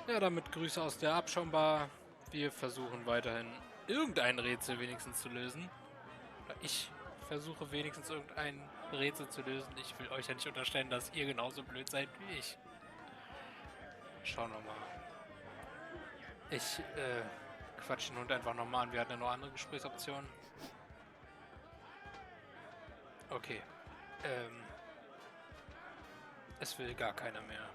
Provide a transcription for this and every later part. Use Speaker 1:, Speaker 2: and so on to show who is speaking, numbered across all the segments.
Speaker 1: Ja, damit Grüße aus der Abschaumbar. Wir versuchen weiterhin irgendein Rätsel wenigstens zu lösen. Oder ich versuche wenigstens irgendein Rätsel zu lösen. Ich will euch ja nicht unterstellen, dass ihr genauso blöd seid wie ich. Schauen wir mal. Ich quatsch den Hund einfach nochmal an. Wir hatten ja noch andere Gesprächsoptionen. Okay. Ähm, es will gar keiner mehr.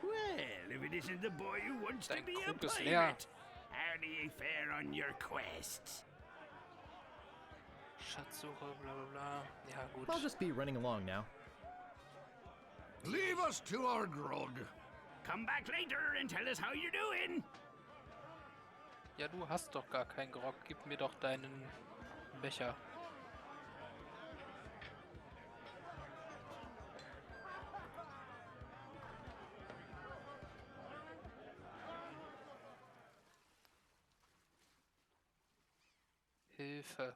Speaker 2: Well, if it isn't the boy who wants to
Speaker 1: Dein
Speaker 2: be a
Speaker 1: Krug ist leer.
Speaker 2: pirate. How do you fare on your quests?
Speaker 1: Schatzsuche, bla bla bla. Ja,
Speaker 3: I'll
Speaker 1: gut.
Speaker 3: just be running along now.
Speaker 4: Leave us to our grog.
Speaker 2: Come back later and tell us how you're doing.
Speaker 1: Ja, du hast doch gar keinen Grog. Gib mir doch deinen Becher. Hilfe.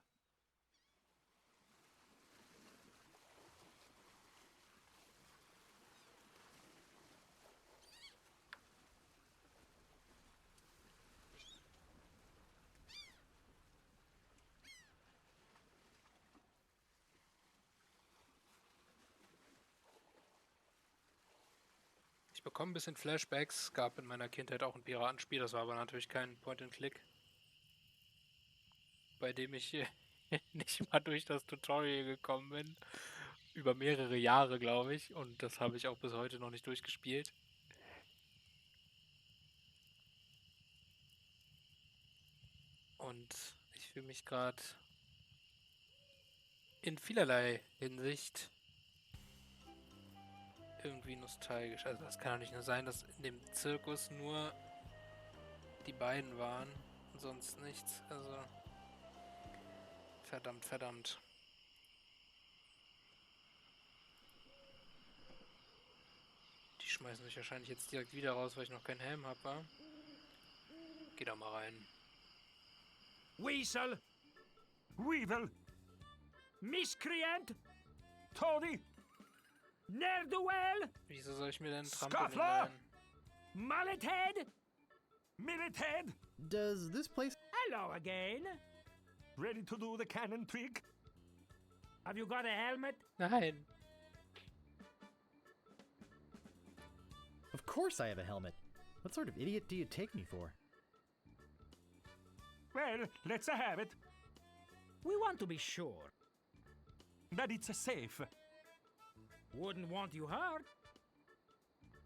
Speaker 1: Ich bekomme ein bisschen Flashbacks. Es gab in meiner Kindheit auch ein Piratenspiel. Das war aber natürlich kein Point-and-Click, bei dem ich nicht mal durch das Tutorial gekommen bin. Über mehrere Jahre, glaube ich. Und das habe ich auch bis heute noch nicht durchgespielt. Und ich fühle mich gerade in vielerlei Hinsicht irgendwie nostalgisch. Also das kann doch nicht nur sein, dass in dem Zirkus nur die beiden waren und sonst nichts. Also verdammt, verdammt. Die schmeißen mich wahrscheinlich jetzt direkt wieder raus, weil ich noch keinen Helm habe, wa? Geh da mal rein.
Speaker 2: Weasel,
Speaker 5: Weevil,
Speaker 2: miscreant,
Speaker 5: Toady,
Speaker 2: ne'er-do-well,
Speaker 1: Wieso soll ich mir denn einen Trampolin
Speaker 5: Scuffler!
Speaker 1: leihen?
Speaker 2: mullet-head.
Speaker 5: Millet-head,
Speaker 3: Does this place...
Speaker 2: Hello again.
Speaker 5: ready to do the cannon trick?
Speaker 2: Have you got a helmet?
Speaker 1: Nein.
Speaker 3: Of course I have a helmet. What sort of idiot do you take me for?
Speaker 5: Well, let's have it.
Speaker 2: We want to be sure.
Speaker 5: That it's safe.
Speaker 2: Wouldn't want you hurt.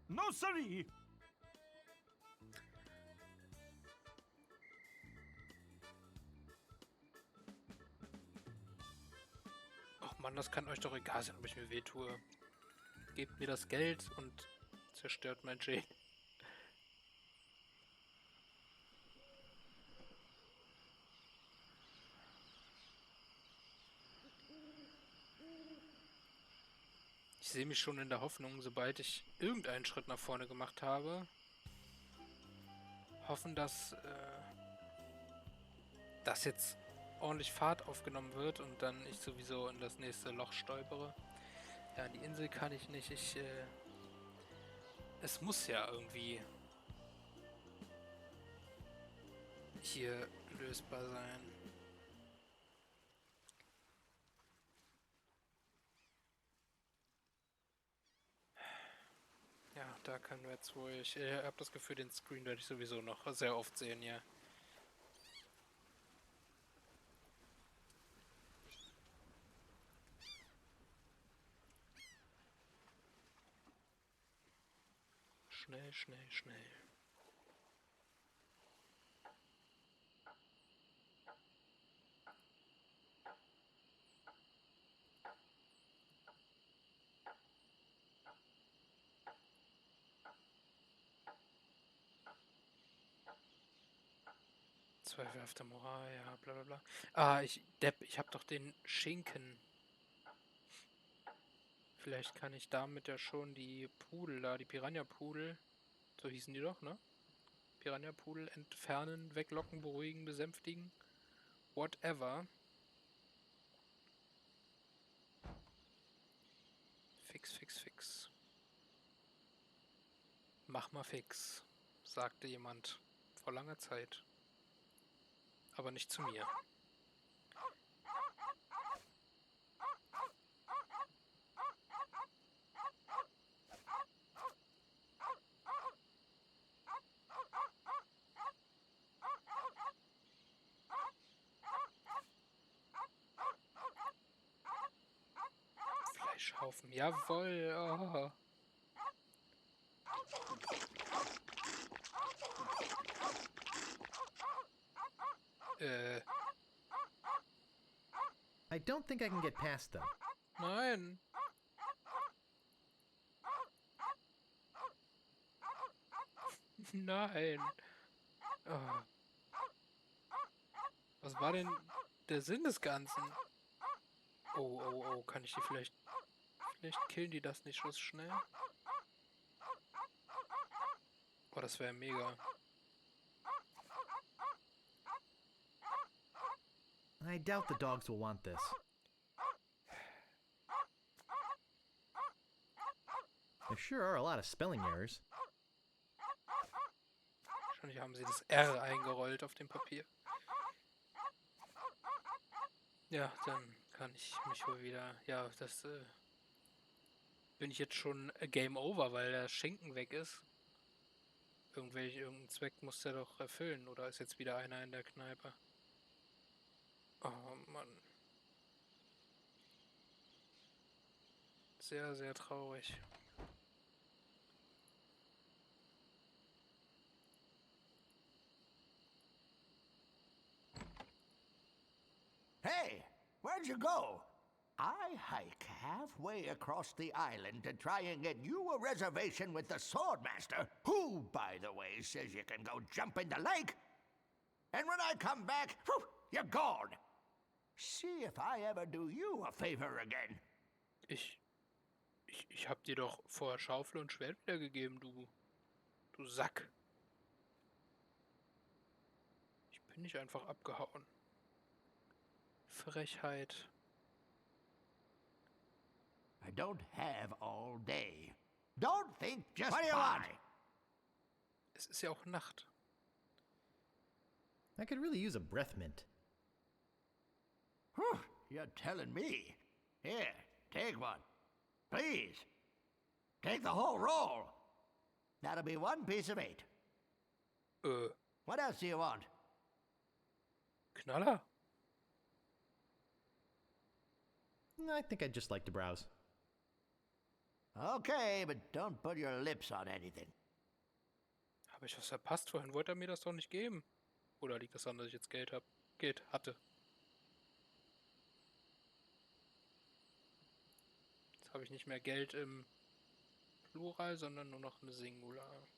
Speaker 5: No, siree.
Speaker 1: Och Mann, das kann euch doch egal sein, ob ich mir wehtue. Gebt mir das Geld und zerstört mein Jade. Ich sehe mich schon in der Hoffnung, sobald ich irgendeinen Schritt nach vorne gemacht habe, hoffen, dass das jetzt ordentlich Fahrt aufgenommen wird und dann ich sowieso in das nächste Loch stolpere. Ja, die Insel kann ich nicht. Es muss ja irgendwie hier lösbar sein. Ja, da können wir jetzt wohl. Ich habe das Gefühl, den Screen werde ich sowieso noch sehr oft sehen, ja. Schnell, schnell, schnell. Zweifelhafte Moral, ja, bla bla bla. Ah, ich hab doch den Schinken. Vielleicht kann ich damit ja schon die Pudel da, die Piranha-Pudel, so hießen die doch, ne? Piranha-Pudel entfernen, weglocken, beruhigen, besänftigen, whatever. Fix, fix, fix. Mach mal fix, sagte jemand vor langer Zeit. Aber nicht zu mir. Fleischhaufen, jawohl. Oh.
Speaker 3: I don't think I can get past them.
Speaker 1: Nein. Nein. Oh. Was war denn der Sinn des Ganzen? Oh, oh, oh, kann ich die vielleicht... Vielleicht killen die das nicht so schnell? Oh, das wäre mega.
Speaker 3: I doubt the dogs will want this. There sure are a lot of spelling errors.
Speaker 1: Wahrscheinlich haben sie das R eingerollt auf dem Papier. Ja, dann kann ich mich wohl wieder... Ja, das bin ich jetzt schon Game Over, weil der Schinken weg ist. Irgendeinen Zweck muss der doch erfüllen. Oder ist jetzt wieder einer in der Kneipe? Oh Mann. Sehr, sehr traurig.
Speaker 4: Hey, where'd you go? I hike halfway across the island to try and get you a reservation with the Swordmaster, who, by the way, says you can go jump in the lake. And when I come back, whew, you're gone. See if I ever do you a favor again.
Speaker 1: Ich hab dir doch vorher Schaufel und Schwert wiedergegeben, du Sack. Ich bin nicht einfach abgehauen. Frechheit.
Speaker 4: I don't have all day. Don't think just
Speaker 3: What do you want?
Speaker 1: Es ist ja auch Nacht.
Speaker 3: I could really use a breath mint.
Speaker 4: Whew, you're telling me. Here, take one. Please. Take the whole roll. That'll be 1 piece of 8. What else do you want?
Speaker 1: Knaller.
Speaker 3: I think I'd just like to browse.
Speaker 4: Okay, but don't put your lips on anything.
Speaker 1: Habe ich was verpasst? Vorhin wollte er mir das doch nicht geben. Oder liegt das daran, dass ich jetzt Geld hatte? Jetzt habe ich nicht mehr Geld im Plural, sondern nur noch eine Singular.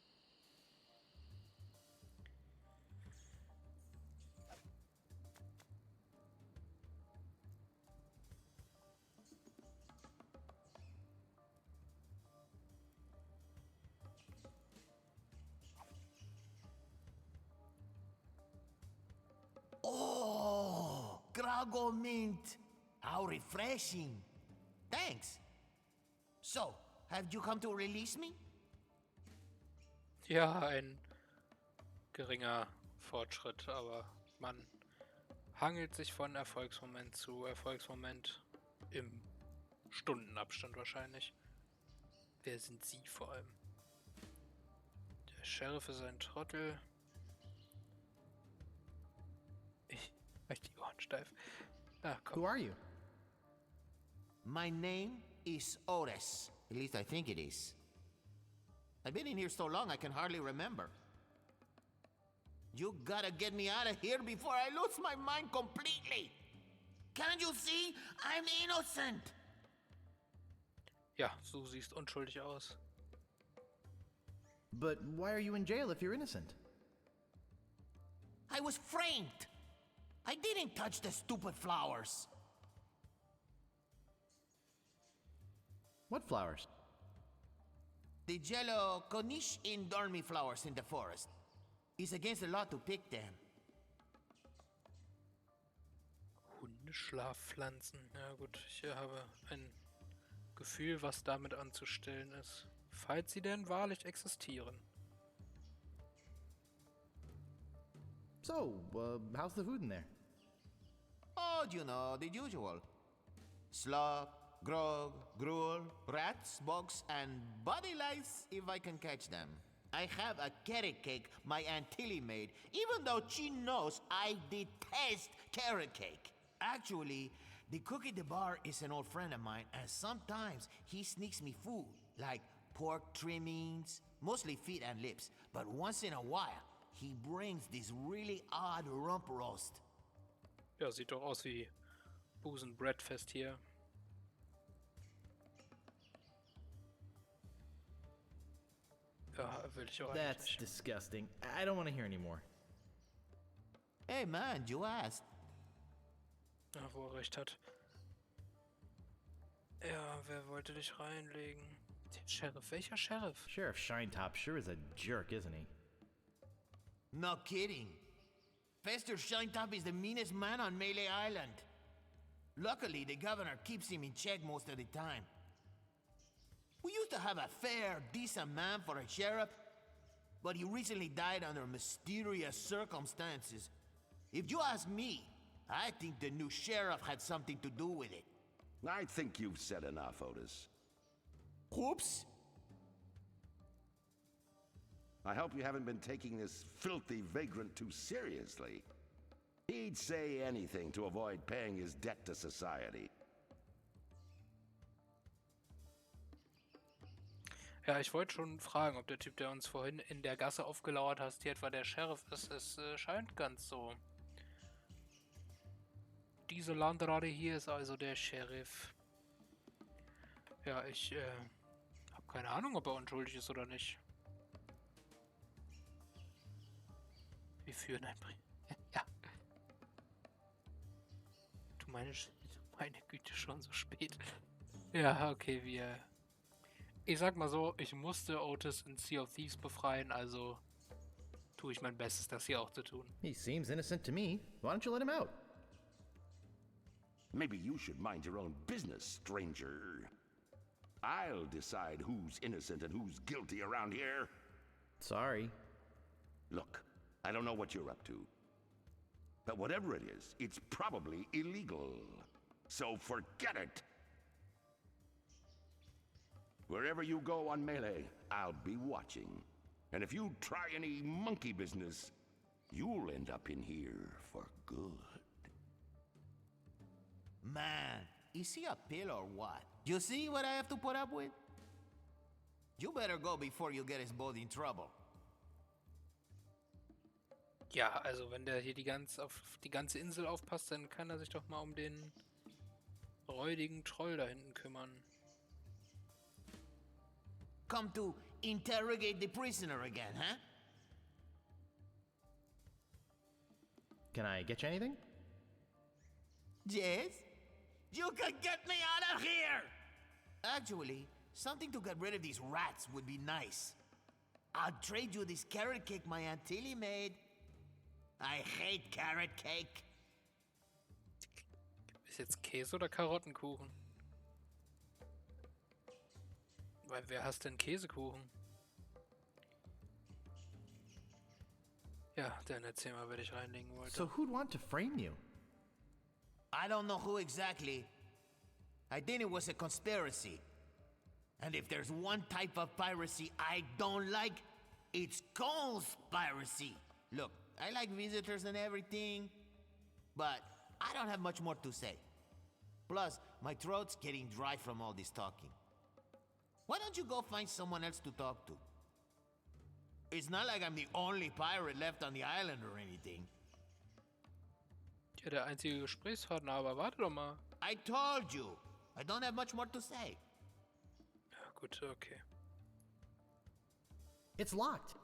Speaker 6: Oh, Grago mint. How refreshing. Thanks. So, have you come to release me?
Speaker 1: Ja, ein geringer Fortschritt, aber man hangelt sich von Erfolgsmoment zu Erfolgsmoment im Stundenabstand wahrscheinlich. Wer sind Sie vor allem? Der Sheriff ist ein Trottel. Ich halte die Ohren steif. Ah, komm.
Speaker 3: Who are you?
Speaker 6: My name is Ores. At least I think it is. I've been in here so long I can hardly remember. You gotta get me out of here before I lose my mind completely. Can't you see? I'm innocent.
Speaker 1: Ja, du siehst unschuldig aus.
Speaker 3: But why are you in jail if you're innocent?
Speaker 6: I was framed. I didn't touch the stupid flowers.
Speaker 3: What flowers?
Speaker 6: The yellow Konish Indormi flowers in the forest. It's against the law to pick them.
Speaker 1: Hundeschlafpflanzen. Ja gut, ich habe ein Gefühl, was damit anzustellen ist. Falls sie denn wahrlich existieren.
Speaker 3: So, how's the food in there?
Speaker 6: Oh, you know, the usual. Slop, grog, gruel, rats, bugs, and body lice if I can catch them. I have a carrot cake my Aunt Tilly made, even though she knows I detest carrot cake. Actually, the cook at the bar is an old friend of mine, and sometimes he sneaks me food, like pork trimmings, mostly feet and lips. But once in a while, he brings this really odd rump roast.
Speaker 1: Ja, sieht doch aus wie Busen Breadfest hier. Ja, will ich auch eigentlich
Speaker 3: That's
Speaker 1: nicht.
Speaker 3: disgusting. I don't want to hear anymore.
Speaker 6: Hey man, you asked.
Speaker 1: Ja, wo er recht hat. Ja, wer wollte dich reinlegen? Der Sheriff. Welcher Sheriff?
Speaker 3: Sheriff Shinetop sure is a jerk, isn't he?
Speaker 6: No kidding. Fester Shinetop is the meanest man on Melee Island. Luckily, the governor keeps him in check most of the time. We used to have a fair, decent man for a sheriff, but he recently died under mysterious circumstances. If you ask me, I think the new sheriff had something to do with it.
Speaker 7: I think you've said enough, Otis.
Speaker 6: Oops.
Speaker 7: I hope you haven't been taking this filthy vagrant too seriously. He'd say anything to avoid paying his debt to society.
Speaker 1: Ja, ich wollte schon fragen, ob der Typ, der uns vorhin in der Gasse aufgelauert hat, hier etwa der Sheriff ist. Es scheint ganz so. Diese Landrade hier ist also der Sheriff. Ja, ich habe keine Ahnung, ob er unschuldig ist oder nicht. Wir führen ein Brief. Ja. Du meine Güte, schon so spät. Ja, okay, wir... Ich sag mal so, ich musste Otis in Sea of Thieves befreien, also tue ich mein Bestes, das hier auch zu tun.
Speaker 3: He seems innocent to me. Why don't you let him out?
Speaker 7: Maybe you should mind your own business, stranger. I'll decide who's innocent and who's guilty around here.
Speaker 3: Sorry.
Speaker 7: Look, I don't know what you're up to. But whatever it is, it's probably illegal. So forget it. Wherever you go on Melee, I'll be watching. And if you try any monkey business, you'll end up in here for good.
Speaker 6: Man, is he a pill or what? You see what I have to put up with? You better go before you get us both in trouble.
Speaker 1: Ja, also wenn der hier auf die ganze Insel aufpasst, dann kann er sich doch mal um den räudigen Troll da hinten kümmern.
Speaker 6: Come to interrogate the prisoner again, huh?
Speaker 3: Can I get you anything?
Speaker 6: Yes? You can get me out of here! Actually, something to get rid of these rats would be nice. I'll trade you this carrot cake my Aunt Tilly made. I hate carrot cake.
Speaker 1: Ist jetzt Käse oder Karottenkuchen? Weil wer hasst denn Käsekuchen? Ja, dann erzähl mal, wer dich reinlegen wollte.
Speaker 3: So who'd want to frame you?
Speaker 6: I don't know who exactly. I think it was a conspiracy. And if there's one type of piracy I don't like, it's conspiracy. Look, I like visitors and everything, but I don't have much more to say. Plus, my throat's getting dry from all this talking. Why don't you go find someone else to talk to? It's not like I'm the only pirate left on the island or anything.
Speaker 1: Ja, der einzige Gesprächspartner, aber warte doch mal.
Speaker 6: I told you, I don't have much more to say.
Speaker 1: Ja, gut, okay.
Speaker 3: It's locked.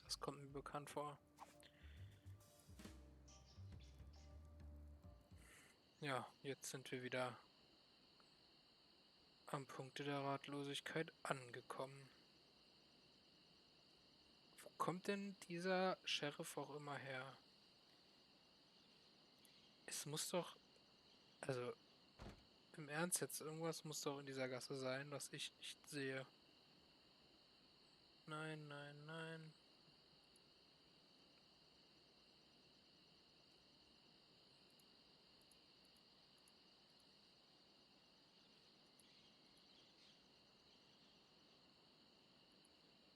Speaker 1: Das kommt mir bekannt vor. Ja, jetzt sind wir wieder am Punkte der Ratlosigkeit angekommen. Wo kommt denn dieser Sheriff auch immer her? Es muss doch... Also, Im Ernst jetzt, irgendwas muss doch in dieser Gasse sein, was ich nicht sehe. Nein, nein, nein.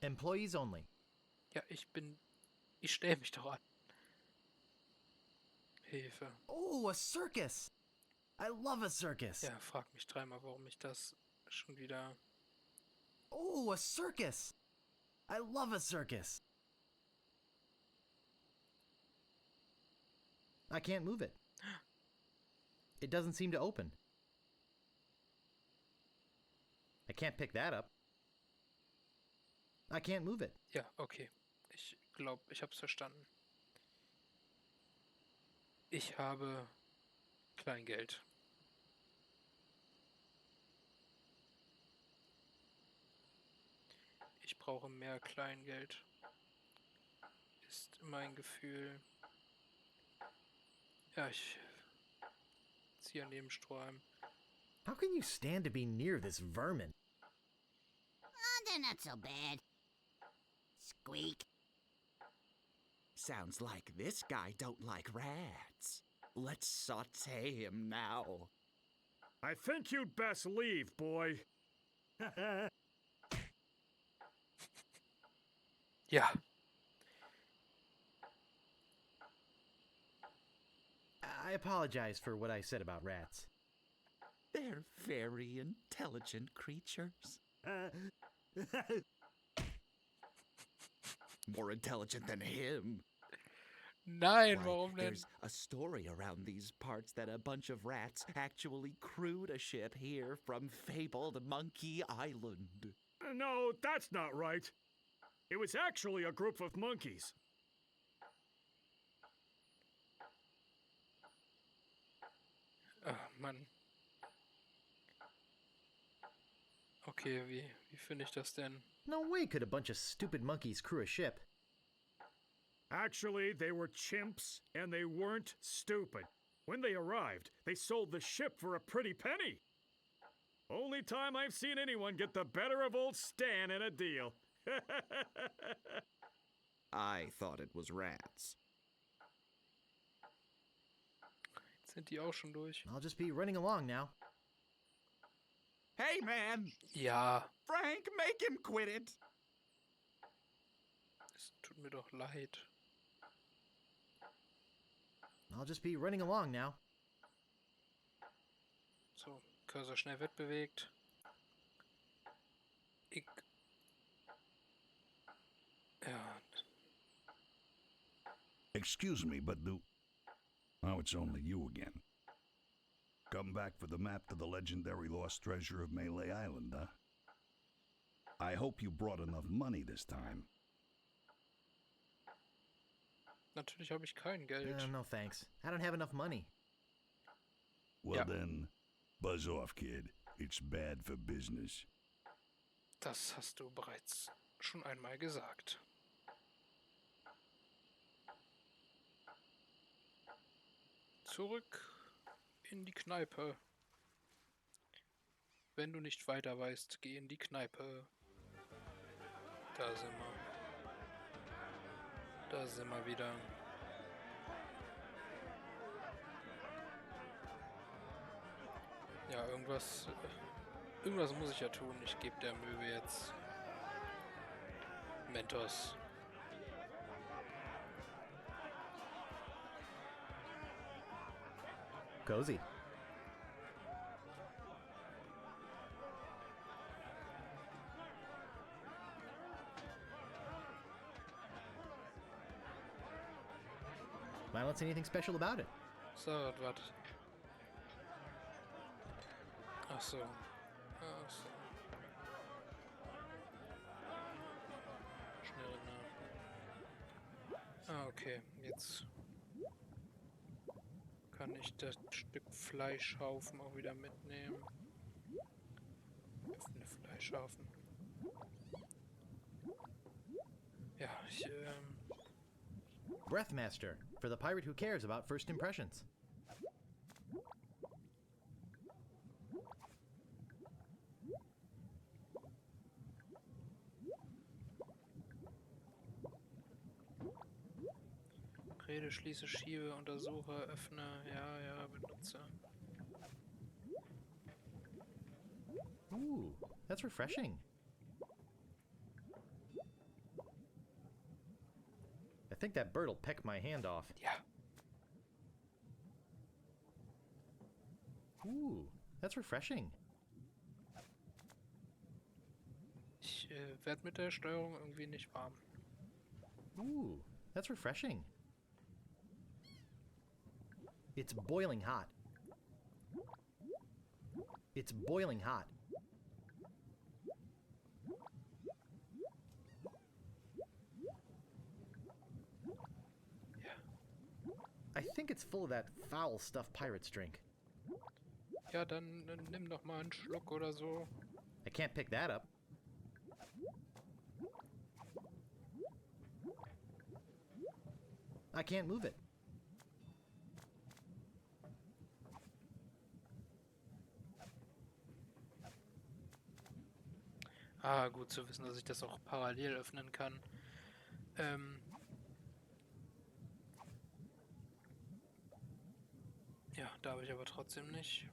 Speaker 3: Employees only.
Speaker 1: Ja, ich stelle mich doch an. Hilfe.
Speaker 3: Oh, a circus! I love a circus!
Speaker 1: Ja, frag mich dreimal, warum ich das schon wieder...
Speaker 3: Oh, a circus! I love a circus! I can't move it. It doesn't seem to open. I can't pick that up. I can't move it.
Speaker 1: Ja, okay. Ich glaube, ich habe es verstanden. Ich habe Kleingeld. Ich brauche mehr Kleingeld. Ist mein Gefühl. Ja, ich ziehe an dem Strohhalm.
Speaker 3: How can you stand to be near this vermin?
Speaker 8: They're not so bad. Squeak.
Speaker 9: Sounds like this guy don't like rats. Let's saute him now.
Speaker 2: I think you'd best leave, boy.
Speaker 1: Ja,
Speaker 3: I apologize for what I said about rats.
Speaker 9: They're very intelligent creatures. More intelligent than him.
Speaker 1: nein,
Speaker 9: Why,
Speaker 1: warum denn?
Speaker 9: there's a story around these parts that a bunch of rats actually crewed a ship here from fabled Monkey Island.
Speaker 2: No, that's not right. It was actually a group of monkeys.
Speaker 1: Ach, Mann. Okay, wie finde ich das denn?
Speaker 3: No way could a bunch of stupid monkeys crew a ship.
Speaker 2: Actually, they were chimps, and they weren't stupid. When they arrived, they sold the ship for a pretty penny. Only time I've seen anyone get the better of old Stan in a deal.
Speaker 9: I thought it was rats.
Speaker 1: Jetzt sind die auch schon durch.
Speaker 3: I'll just be running along now.
Speaker 9: Hey, man!
Speaker 1: Ja,
Speaker 9: Frank, make him quit it!
Speaker 1: es tut mir doch leid.
Speaker 3: I'll just be running along now.
Speaker 1: So, Cursor schnell wegbewegt. Ich... Ja,
Speaker 10: Excuse me, but Oh, it's only you again. Come back for the map to the legendary lost treasure of Melee Island, huh? I hope you brought enough money this time.
Speaker 1: natürlich habe ich kein Geld.
Speaker 3: No thanks. I don't have enough money.
Speaker 10: Well
Speaker 1: Ja.
Speaker 10: then, buzz off, kid. It's bad for business.
Speaker 1: Das hast du bereits schon einmal gesagt. Zurück in die Kneipe. Wenn du nicht weiter weißt, geh in die Kneipe. Da sind wir. Da sind wir wieder. Ja, irgendwas muss ich ja tun. Ich gebe der Möwe jetzt Mentos.
Speaker 3: Cozy. I don't see anything special about it.
Speaker 1: So, warte. Ach so. Ach so. Schnell nach. Ah, okay. Jetzt kann ich das Stück Fleischhaufen auch wieder mitnehmen. Öffne Fleischhaufen. Ja,
Speaker 3: Breathmaster, for the pirate who cares about first impressions.
Speaker 1: Rede, schließe, schiebe, untersuche, öffne, ja, benutze.
Speaker 3: Ooh, that's refreshing. I think that bird'll peck my hand off.
Speaker 1: Ja.
Speaker 3: Ooh, that's refreshing.
Speaker 1: Ich werde mit der Steuerung irgendwie nicht warm.
Speaker 3: Ooh, that's refreshing. It's boiling hot. It's boiling hot. I think it's full of that foul stuff pirates drink.
Speaker 1: Ja, dann nimm doch mal einen Schluck oder so.
Speaker 3: I can't pick that up. I can't move it.
Speaker 1: Ah, gut zu wissen, dass ich das auch parallel öffnen kann. Ja, darf ich aber trotzdem nicht.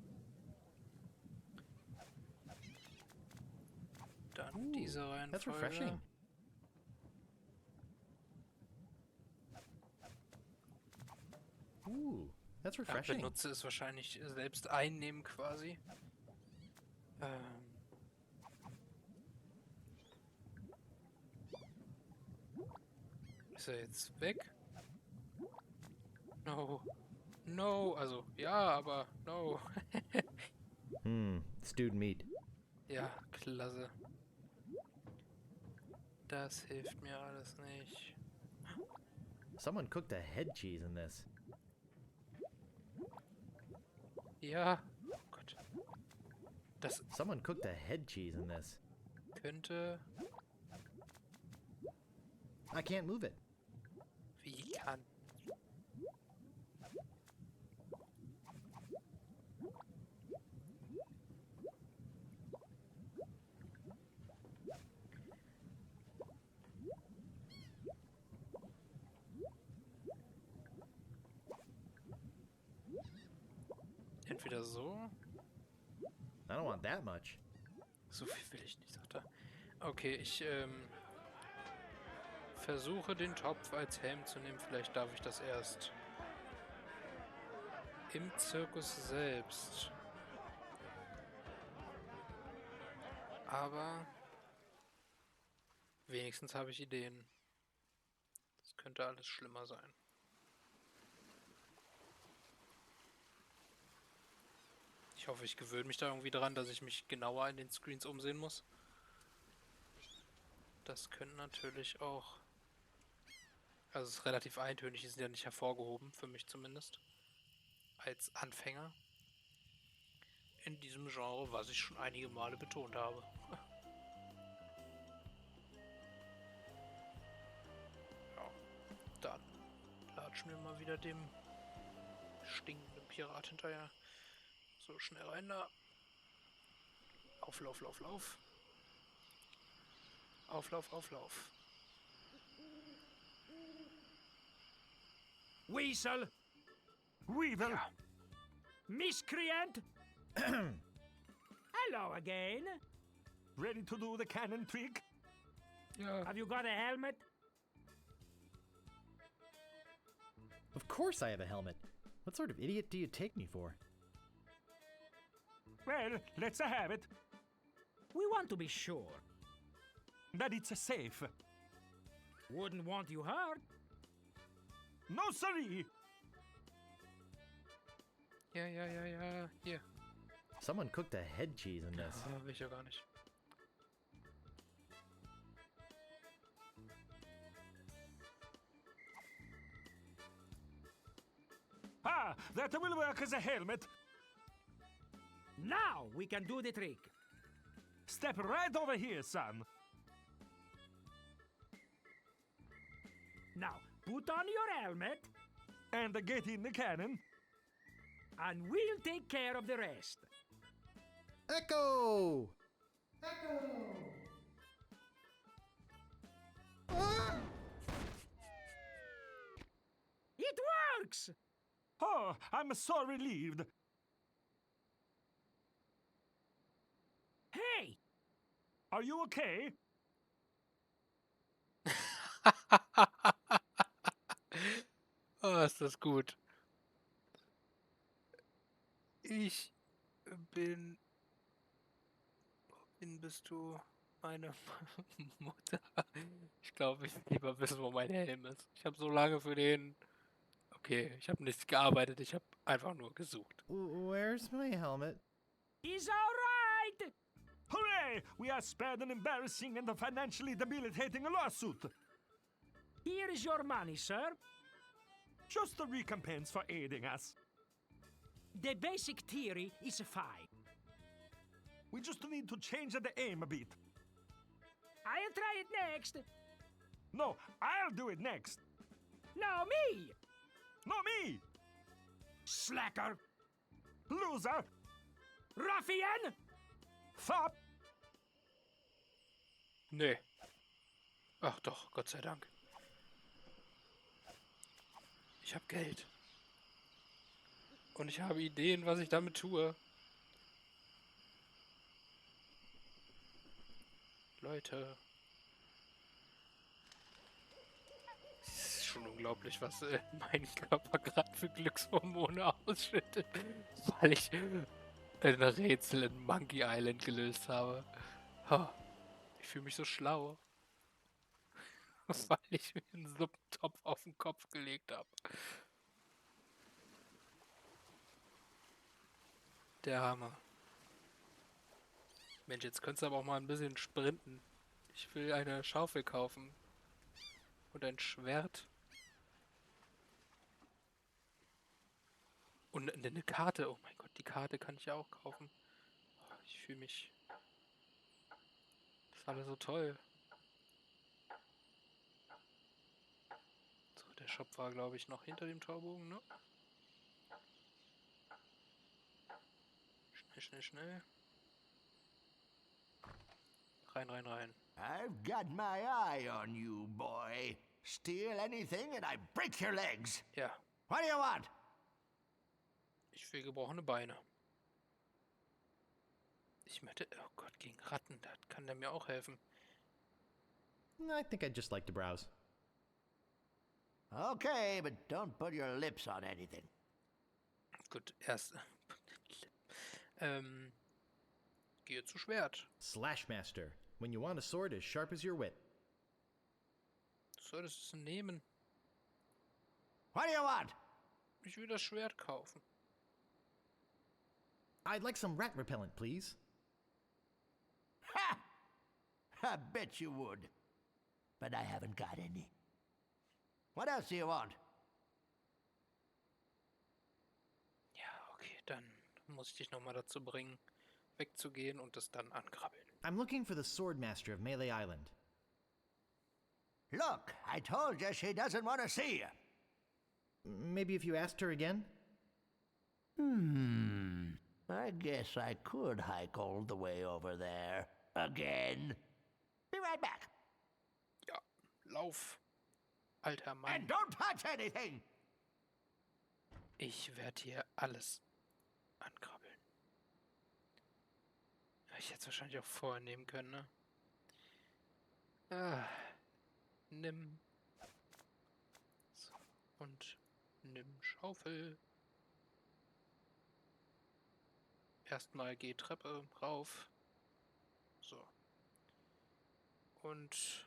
Speaker 1: Dann diese
Speaker 3: That's
Speaker 1: Reihenfolge.
Speaker 3: refreshing. Ooh, that's
Speaker 1: Ja,
Speaker 3: refreshing.
Speaker 1: benutze es wahrscheinlich selbst einnehmen quasi. Ist er jetzt weg? No. No, also ja, aber no.
Speaker 3: Stewed meat.
Speaker 1: Ja, klasse. Das hilft mir alles nicht.
Speaker 3: Someone cooked a head cheese in this.
Speaker 1: Ja, oh Gott. Das
Speaker 3: Someone cooked a head cheese in this.
Speaker 1: könnte...
Speaker 3: I can't move it.
Speaker 1: Wie kann... Entweder so.
Speaker 3: I don't want that much.
Speaker 1: So viel will ich nicht, sagt er. Okay, ich versuche den Topf als Helm zu nehmen. Vielleicht darf ich das erst im Zirkus selbst. Aber wenigstens habe ich Ideen. Das könnte alles schlimmer sein. Ich hoffe, ich gewöhne mich da irgendwie dran, dass ich mich genauer in den Screens umsehen muss. Das könnte natürlich auch... Also es ist relativ eintönig, die sind ja nicht hervorgehoben, für mich zumindest. Als Anfänger. In diesem Genre, was ich schon einige Male betont habe. Ja, dann latschen wir mal wieder dem stinkenden Pirat hinterher. So, schnell rein da. Auflauf, lauf, lauf. Auflauf, auflauf.
Speaker 2: Weasel!
Speaker 5: Weevil!
Speaker 1: Ja.
Speaker 2: Miscreant! Hello again.
Speaker 5: Ready to do the cannon trick?
Speaker 1: Ja.
Speaker 2: Have you got a helmet?
Speaker 3: Of course I have a helmet. What sort of idiot do you take me for?
Speaker 5: Well, let's have it.
Speaker 2: We want to be sure.
Speaker 5: That it's safe.
Speaker 2: Wouldn't want you hurt.
Speaker 5: No, siree!
Speaker 1: Ja. Hier.
Speaker 3: Someone cooked a head cheese in this.
Speaker 1: Ah, will ich ja gar nicht.
Speaker 5: Ah, that will work as a helmet.
Speaker 2: Now we can do the trick.
Speaker 5: Step right over here, son.
Speaker 2: Now, put on your helmet,
Speaker 5: And get in the cannon.
Speaker 2: and we'll take care of the rest.
Speaker 3: Echo!
Speaker 5: works. Oh, I'm so relieved. Hey! Are you okay?
Speaker 1: Oh, ist das gut. Ich bin... Bist du meine Mutter? Ich glaube, ich will lieber wissen, wo mein Helm ist. Ich habe so lange für den... Okay, ich habe nicht gearbeitet, ich habe einfach nur gesucht.
Speaker 3: Where's my helmet?
Speaker 5: He's all right! Hooray! We are spared an embarrassing and financially debilitating lawsuit. Here is your money, sir. Just a recompense for aiding us. The basic theory is fine. We just need to change the aim a bit. I'll try it next. No, I'll do it next. No, me! No, me! Slacker! Loser! Ruffian! Fop!
Speaker 1: Nee. Ach doch, Gott sei Dank. Ich habe Geld. Und ich habe Ideen, was ich damit tue. Leute. Es ist schon unglaublich, was mein Körper gerade für Glückshormone ausschüttet. Weil ich ein Rätsel in Monkey Island gelöst habe. Oh, ich fühle mich so schlau. Weil ich mir einen Suppentopf auf den Kopf gelegt habe. Der Hammer. Mensch, jetzt könntest du aber auch mal ein bisschen sprinten. Ich will eine Schaufel kaufen. Und ein Schwert. Und eine Karte. Oh mein Gott, die Karte kann ich ja auch kaufen. Oh, ich fühle mich... Das ist alles so toll. So, der Shop war, glaube ich, noch hinter dem Torbogen, ne? Schnell, schnell, schnell. Rein, rein, rein.
Speaker 4: I've got my eye on you, boy. Steal anything and I break your legs.
Speaker 1: Ja,
Speaker 4: What do you want?
Speaker 1: ich will gebrochene Beine. Ich möchte... Oh Gott, gegen Ratten, da kann der mir auch helfen.
Speaker 3: I think I'd just like to browse.
Speaker 4: Okay, but don't put your lips on anything.
Speaker 1: Gut, erst... Gehe zu Schwert.
Speaker 3: Slashmaster. When you want a sword as sharp as your wit.
Speaker 1: Du solltest es nehmen.
Speaker 4: What do you want?
Speaker 1: Ich will das Schwert kaufen.
Speaker 3: I'd like some rat repellent, please.
Speaker 4: Ha! I bet you would. But I haven't got any. What else do you want?
Speaker 1: Ja, okay, dann muss ich dich nochmal dazu bringen, wegzugehen und es dann ankrabbeln.
Speaker 3: I'm looking for the Swordmaster of Melee Island.
Speaker 4: Look, I told you she doesn't want to see you.
Speaker 3: Maybe if you asked her again?
Speaker 4: I guess I could hike all the way over there. Again. Be right back.
Speaker 1: Ja, lauf, alter Mann.
Speaker 4: And don't touch anything!
Speaker 1: Ich werde hier alles ankrabbeln. Ich hätte es wahrscheinlich auch vorher nehmen können, ne? Ah, nimm. So, und nimm Schaufel. Erstmal geh Treppe rauf. So. Und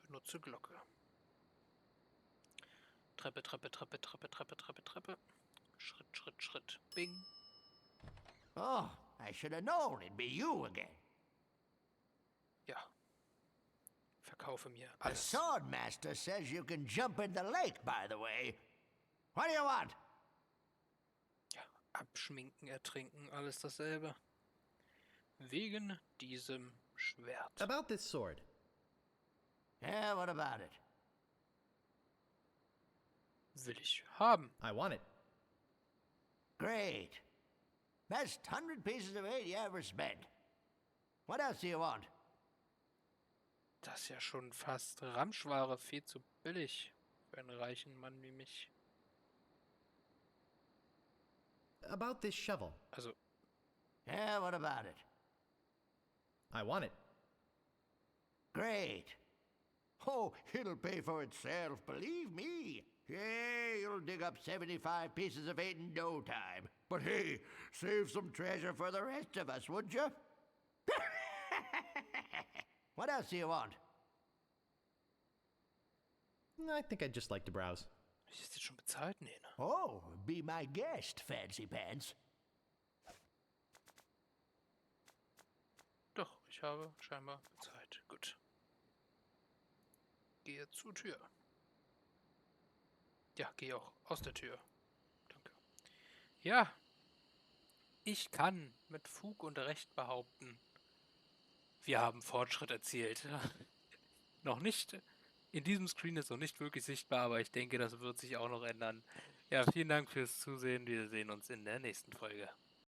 Speaker 1: benutze Glocke. Treppe, Treppe, Treppe, Treppe, Treppe, Treppe, Treppe. Schritt, Schritt, Schritt. Bing.
Speaker 4: Oh, I should have known it'd be you again.
Speaker 1: Ja. Verkaufe mir
Speaker 4: The
Speaker 1: alles.
Speaker 4: Swordmaster says you can jump in the lake, by the way. What do you want?
Speaker 1: Ja, abschminken, ertrinken, alles dasselbe. Wegen diesem Schwert.
Speaker 3: About this sword.
Speaker 4: Yeah, what about it?
Speaker 1: Will ich haben.
Speaker 3: I want it.
Speaker 4: Great. Best 100 pieces of it you ever spent. What else do you want?
Speaker 1: Das ist ja schon fast Ramschware, viel zu billig für einen reichen Mann wie mich.
Speaker 3: about this shovel.
Speaker 1: Also,
Speaker 4: Yeah, what about it?
Speaker 3: I want it.
Speaker 4: Great. Oh, it'll pay for itself, believe me. Yeah, you'll dig up 75 pieces of it in no time. But hey, save some treasure for the rest of us, would you? What else do you want?
Speaker 3: I think I'd just like to browse.
Speaker 1: ist jetzt schon bezahlt? Nee, ne?
Speaker 4: Oh, be my guest, Fancy Pants.
Speaker 1: Doch, ich habe scheinbar bezahlt. Gut. Gehe zur Tür. Ja, gehe auch aus der Tür. Danke. Ja, ich kann mit Fug und Recht behaupten, wir haben Fortschritt erzielt. Noch nicht, in diesem Screen ist noch nicht wirklich sichtbar, aber ich denke, das wird sich auch noch ändern. Ja, vielen Dank fürs Zusehen. Wir sehen uns in der nächsten Folge.